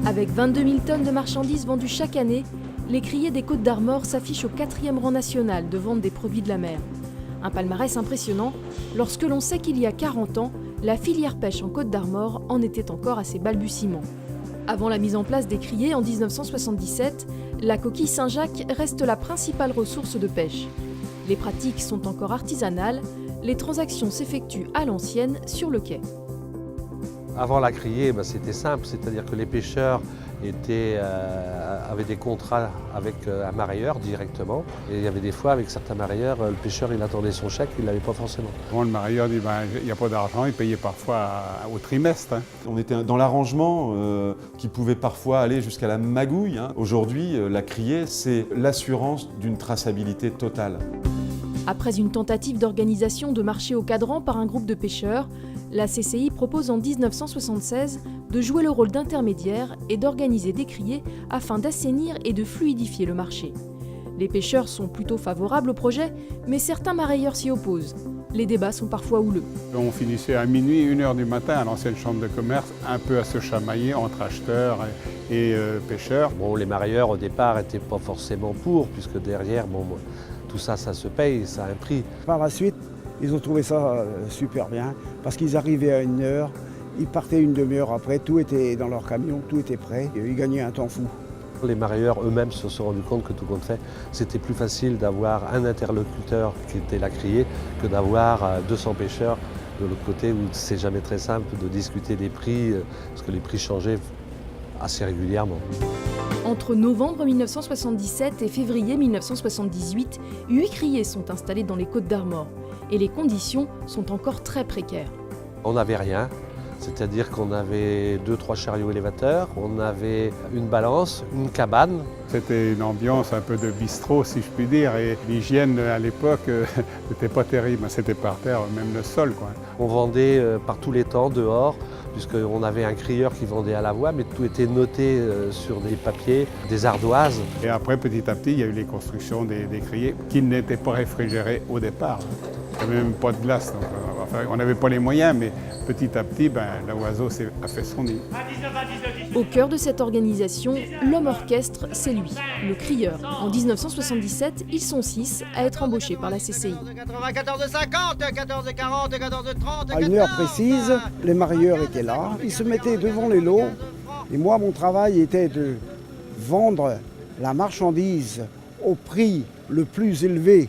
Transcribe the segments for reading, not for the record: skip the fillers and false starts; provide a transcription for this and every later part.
Avec 22 000 tonnes de marchandises vendues chaque année, les criers des Côtes d'Armor s'affichent au 4e rang national de vente des produits de la mer. Un palmarès impressionnant lorsque l'on sait qu'il y a 40 ans, la filière pêche en Côtes d'Armor en était encore à ses balbutiements. Avant la mise en place des criers en 1977, la coquille Saint-Jacques reste la principale ressource de pêche. Les pratiques sont encore artisanales, les transactions s'effectuent à l'ancienne sur le quai. Avant la criée, c'était simple, c'est-à-dire que les pêcheurs avaient des contrats avec un mareyeur directement. Et il y avait des fois, avec certains mareyeurs, le pêcheur il attendait son chèque, il ne l'avait pas forcément. Bon, le mareyeur dit il n'y a pas d'argent, il payait parfois au trimestre. On était dans l'arrangement qui pouvait parfois aller jusqu'à la magouille. Aujourd'hui, la criée, c'est l'assurance d'une traçabilité totale. Après une tentative d'organisation de marché au cadran par un groupe de pêcheurs, la CCI propose en 1976 de jouer le rôle d'intermédiaire et d'organiser des criers afin d'assainir et de fluidifier le marché. Les pêcheurs sont plutôt favorables au projet, mais certains mareyeurs s'y opposent. Les débats sont parfois houleux. On finissait à minuit, 1h du matin à l'ancienne chambre de commerce, un peu à se chamailler entre acheteurs et pêcheurs. Bon, les mareyeurs au départ n'étaient pas forcément pour, puisque derrière, tout ça, ça se paye, ça a un prix. Par la suite, ils ont trouvé ça super bien, parce qu'ils arrivaient à 1h, ils partaient une demi-heure après, tout était dans leur camion, tout était prêt, et ils gagnaient un temps fou. Les mareyeurs eux-mêmes se sont rendus compte que tout compte fait, c'était plus facile d'avoir un interlocuteur qui était la criée que d'avoir 200 pêcheurs de l'autre côté, où c'est jamais très simple de discuter des prix, parce que les prix changeaient assez régulièrement. Entre novembre 1977 et février 1978, 8 criers sont installés dans les Côtes d'Armor et les conditions sont encore très précaires. On n'avait rien, c'est-à-dire qu'on avait 2-3 chariots élévateurs, on avait une balance, une cabane. C'était une ambiance un peu de bistrot, si je puis dire, et l'hygiène à l'époque n'était pas terrible, c'était par terre, même le sol, quoi. On vendait par tous les temps dehors, puisqu'on avait un crieur qui vendait à la voix, mais tout était noté sur des papiers, des ardoises. Et après, petit à petit, il y a eu les constructions des criers qui n'étaient pas réfrigérés au départ. Il n'y avait même pas de glace, donc on n'avait pas les moyens, mais petit à petit, l'oiseau a fait son nid. Au cœur de cette organisation, l'homme orchestre, c'est lui, le crieur. En 1977, ils sont 6 à être embauchés par la CCI. 14,50, 14,40, 14,30. À 1h précise, les mareyeurs étaient là, ils se mettaient devant les lots, et moi, mon travail était de vendre la marchandise au prix le plus élevé.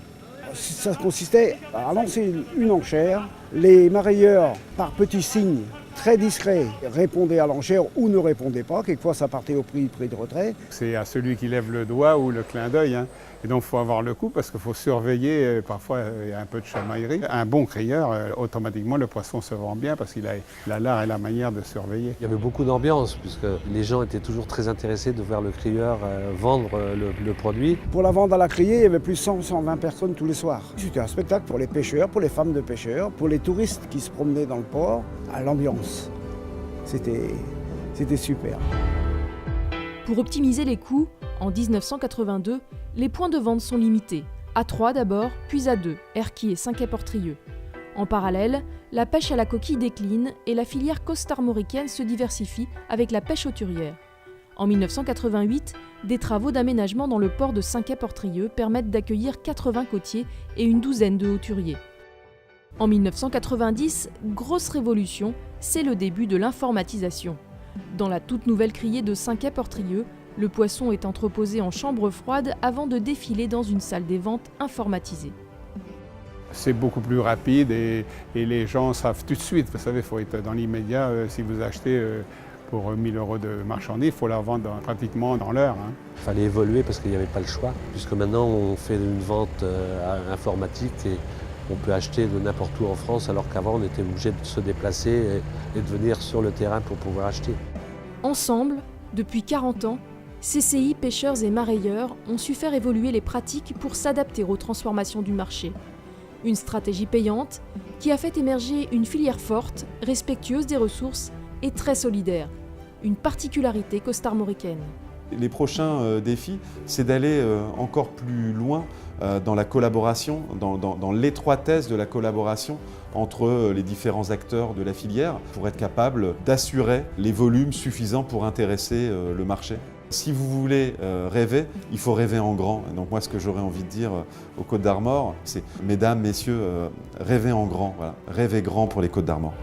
Ça consistait à lancer une enchère. Les mareyeurs, par petits signes très discrets, répondaient à l'enchère ou ne répondaient pas. Quelquefois, ça partait au prix de retrait. C'est à celui qui lève le doigt ou le clin d'œil. Et donc, il faut avoir le coup parce qu'il faut surveiller. Parfois, il y a un peu de chamaillerie. Un bon crieur, automatiquement, le poisson se vend bien parce qu'il a l'art et la manière de surveiller. Il y avait beaucoup d'ambiance, puisque les gens étaient toujours très intéressés de voir le crieur vendre le produit. Pour la vente à la criée, il y avait plus de 100-120 personnes tous les soirs. C'était un spectacle pour les pêcheurs, pour les femmes de pêcheurs, pour les touristes qui se promenaient dans le port. À l'ambiance. C'était super. Pour optimiser les coûts, en 1982, les points de vente sont limités. À 3 d'abord, puis à 2, Erquy et Saint-Quay-Portrieux. En parallèle, la pêche à la coquille décline et la filière costarmoricaine se diversifie avec la pêche hauturière. En 1988, des travaux d'aménagement dans le port de Saint-Quay-Portrieux permettent d'accueillir 80 côtiers et une douzaine de hauturiers. En 1990, grosse révolution, c'est le début de l'informatisation. Dans la toute nouvelle criée de Saint-Quay-Portrieux, le poisson est entreposé en chambre froide avant de défiler dans une salle des ventes informatisée. C'est beaucoup plus rapide et les gens savent tout de suite. Vous savez, il faut être dans l'immédiat. Si vous achetez pour 1 000 € de marchandises, il faut la vendre pratiquement dans l'heure. Il fallait évoluer parce qu'il n'y avait pas le choix, puisque maintenant on fait une vente informatique et on peut acheter de n'importe où en France, alors qu'avant on était obligé de se déplacer et de venir sur le terrain pour pouvoir acheter. Ensemble, depuis 40 ans, CCI, pêcheurs et mareyeurs ont su faire évoluer les pratiques pour s'adapter aux transformations du marché. Une stratégie payante qui a fait émerger une filière forte, respectueuse des ressources et très solidaire, une particularité costarmoricaine. Les prochains défis, c'est d'aller encore plus loin dans la collaboration, dans l'étroitesse de la collaboration entre les différents acteurs de la filière pour être capable d'assurer les volumes suffisants pour intéresser le marché. Si vous voulez rêver, il faut rêver en grand. Donc moi, ce que j'aurais envie de dire aux Côtes d'Armor, c'est mesdames, messieurs, rêvez en grand. Voilà. Rêvez grand pour les Côtes d'Armor.